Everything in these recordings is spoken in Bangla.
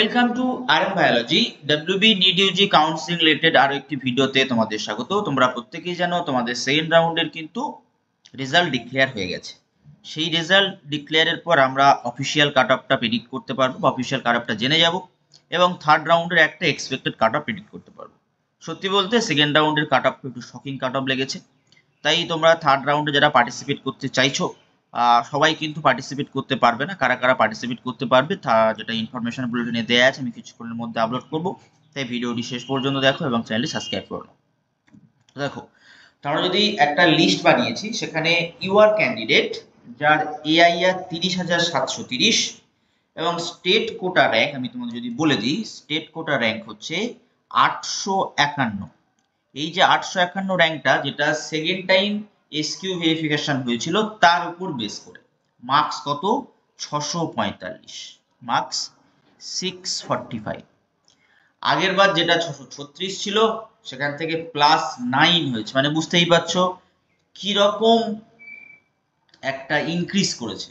Welcome to RM biology WB NEET UG counselling related আরো একটি ভিডিওতে তোমাদের স্বাগত। তোমরা প্রত্যেকেই জানো তোমাদের সেকেন্ড রাউন্ডের কিন্তু রেজাল্ট ডিক্লেয়ার হয়ে গেছে। সেই রেজাল্ট ডিক্লেয়ারের পর আমরা অফিসিয়াল কাট অফটা প্রেডিক্ট করতে পারবো, অফিসিয়াল কাট অফটা জেনে যাব এবং থার্ড রাউন্ডের একটা এক্সপেক্টেড কাট অফ প্রেডিক্ট করতে পারবো। সত্যি বলতে সেকেন্ড রাউন্ডের কাট অফটা একটু শকিং কাট অফ লেগেছে, তাই তোমরা থার্ড রাউন্ডে যারা পার্টিসিপেট করতে চাইছো সবাই কিন্তু পার্টিসিপেট করতে পারবে না। কারা কারা পার্টিসিপেট করতে পারবে তা যেটা ইনফরমেশন বুলেটিনে দেওয়া আছে আমি কিছুক্ষণের মধ্যে আপলোড করব, তাই ভিডিওটি শেষ পর্যন্ত দেখো এবং চ্যানেলটি সাবস্ক্রাইব করো। দেখো, তোমরা যদি একটা লিস্ট বানিয়েছি, সেখানে ইউআর ক্যান্ডিডেট যার এআইআর 30,730 এবং স্টেট কোটা র্যাঙ্ক আমি তোমাদের যদি বলে দিই, স্টেট কোটা র্যাঙ্ক হচ্ছে 851। এই যে 851 র্যাঙ্কটা, যেটা সেকেন্ড টাইম এসকিউ ভেরিফিকেশন হয়েছিল তার উপর বেস করে মার্কস কত 645, মার্কস 645। আগের বার যেটা 636 ছিল সেখান থেকে +9 হয়েছে, মানে বুঝতেই পারছো কি রকম একটা ইনক্রিজ করেছে।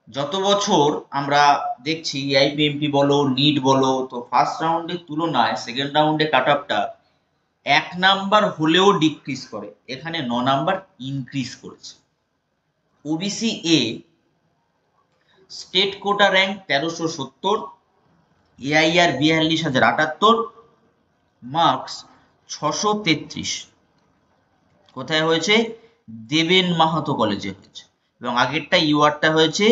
যত বছর আমরা দেখছি আইপিএমপি বলো নিট বলো, তো ফার্স্ট রাউন্ডের তুলনায় সেকেন্ড রাউন্ডে কাট অফটা 1 নাম্বার হলেও ডিক্রিজ করে, এখানে 9 নাম্বার ইনক্রিজ করেছে। OBC A state quota rank 1370, AIR 42,078, marks 633। কোথায় হয়েছে? দেবেন মাহাতো কলেজে হয়েছে, এবং আগেরটা ইউআরটা হয়েছে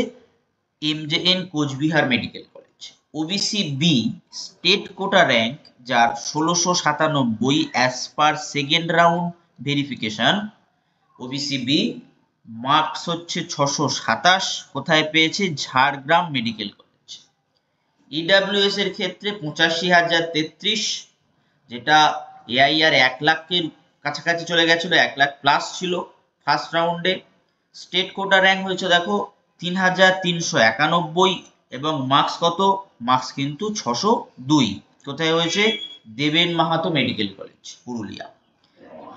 MJN Coochbehar medical college. OBC B state quota rank যার 1697 as per second round verification, OBC B marks হচ্ছে 627, কোথায় পেয়েছে? Jhargram medical college. ইডাব্লিউএস এর ক্ষেত্রে 85,033, যেটা এআইআর 1 লাখের কাছাকাছি চলে গেছিল, 1 লাখ প্লাস ছিল ফার্স্ট রাউন্ডে। স্টেট কোটা র্যাঙ্ক হয়েছে দেখো 3,391 এবং মার্কস কত? মার্কস কিন্তু 602। কোথায় হয়েছে? দেবেন Mahato medical college, Purulia.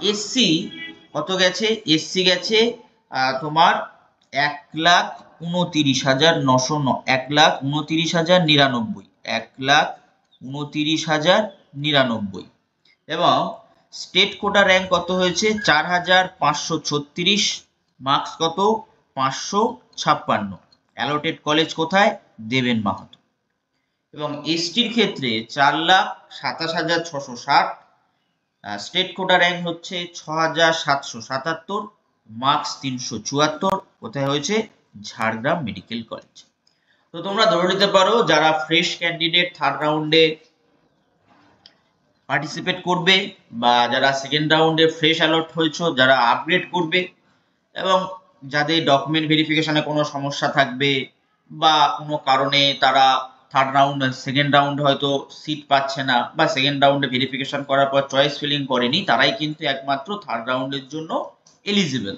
SC কত গেছে? এসসি গেছে তোমার 1,29,900, 1,29,099, 1,29,099। এবং স্টেট কোটা র্যাঙ্ক কত হয়েছে? 4,536, মার্কস কত? 556। অ্যালোটেড কলেজ কোথায়? দেবেন মাহাতো। এবং এসটির ক্ষেত্রে 4,27,660, স্টেট কোটা র্যাঙ্ক হচ্ছে 6,777, মার্কস 374। কোথায় হয়েছে? Jhargram medical college. তো তোমরা ধরে নিতে পারো যারা ফ্রেশ ক্যান্ডিডেট থার্ড রাউন্ডে পার্টিসিপেট করবে, বা যারা সেকেন্ড রাউন্ডে ফ্রেশ অ্যালট হয়েছে, যারা আপগ্রেড করবে, এবং যাদের ডকুমেন্ট ভেরিফিকেশনে কোনো সমস্যা থাকবে বা কোনো কারণে তারা থার্ড রাউন্ড সেকেন্ড রাউন্ডে হয়তো সিট পাচ্ছে না, বা সেকেন্ড রাউন্ডে ভেরিফিকেশন করার পর চয়েস ফিলিং করেনি, তারাই কিন্তু একমাত্র থার্ড রাউন্ডের জন্য এলিজিবল।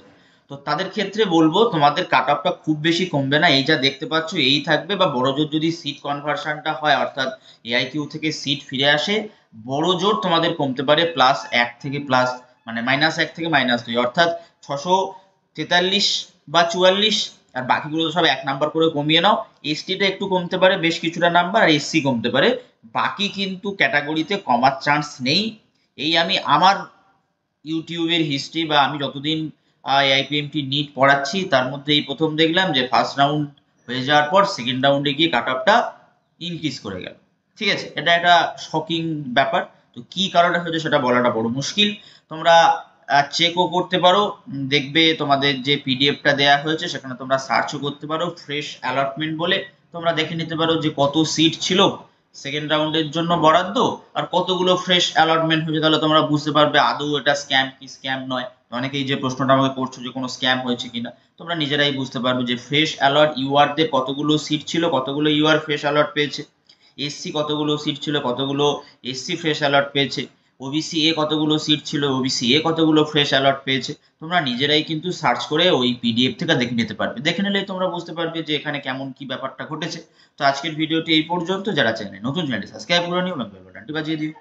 তো তাদের ক্ষেত্রে বলবো তোমাদের কাট অফটা খুব বেশি কমবে না, এই যা দেখতে পাচ্ছ এই থাকবে, বা বড় জোর যদি সিট কনভার্সনটা হয় অর্থাৎ এআইকিউ থেকে সিট ফিরে আসে, বড় জোর তোমাদের কমতে পারে +1 থেকে মানে -1 থেকে -2, অর্থাৎ 643 বা 44, আর বাকিগুলো সব 1 নাম্বার করে কমিয়ে নাও। এসটিটা একটু কমতে পারে বেশ কিছুটা নাম্বার, আর এসসি কমতে পারে, বাকি কিন্তু ক্যাটাগরিতে কমার চান্স নেই। এই আমি আমার ইউটিউবের হিস্ট্রি বা আমি যতদিন আইপিএমটি নিট পড়াচ্ছি তার মধ্যে এই প্রথম দেখলাম যে ফার্স্ট রাউন্ড হয়ে যাওয়ার পর সেকেন্ড রাউন্ডে গিয়ে কাট অফটা ইনক্রিজ করে গেল। ঠিক আছে, এটা একটা শকিং ব্যাপার। তো কি কারণে হয়েছে সেটা বলাটা বড় মুশকিল। তোমরা চেকও করতে পারো, দেখবে তোমাদের যে পিডিএফটা দেওয়া হয়েছে সেখানে তোমরা সার্চও করতে পারো ফ্রেশ অ্যালটমেন্ট বলে, তোমরা দেখে নিতে পারো যে কত সিট ছিল সেকেন্ড রাউন্ডের জন্য বরাদ্দ আর কতগুলো ফ্রেশ অ্যালটমেন্ট হয়েছে, তাহলে তোমরা বুঝতে পারবে আদৌ এটা স্ক্যাম কি স্ক্যাম নয়। অনেকেই যে প্রশ্নটা আমাকে করছো যে কোনো স্ক্যাম হয়েছে কিনা, তোমরা নিজেরাই বুঝতে পারবে যে ফ্রেশ অ্যালট ইউআরদের কতগুলো সিট ছিল, কতগুলো ইউআর ফ্রেশ অ্যালট পেয়েছে, এসসি কতগুলো সিট ছিল, কতগুলো এসসি ফ্রেশ অ্যালট পেয়েছে, ওবিসি এ কতগুলো সিট ছিল, ওবিসি এ কতগুলো ফ্রেশ অ্যালট পেয়েছে। তোমরা নিজেরাই কিন্তু সার্চ করে ওই পিডিএফ থেকে দেখে নিতে পারবে, দেখে নিলেই তোমরা বুঝতে পারবে যে এখানে কেমন কি ব্যাপারটা ঘটেছে। তো আজকের ভিডিওটি এই পর্যন্ত। যারা চ্যানেলে নতুন, চ্যানেলটি সাবস্ক্রাইব করে নিও এবং বেল বাটনটি বাজিয়ে দিও।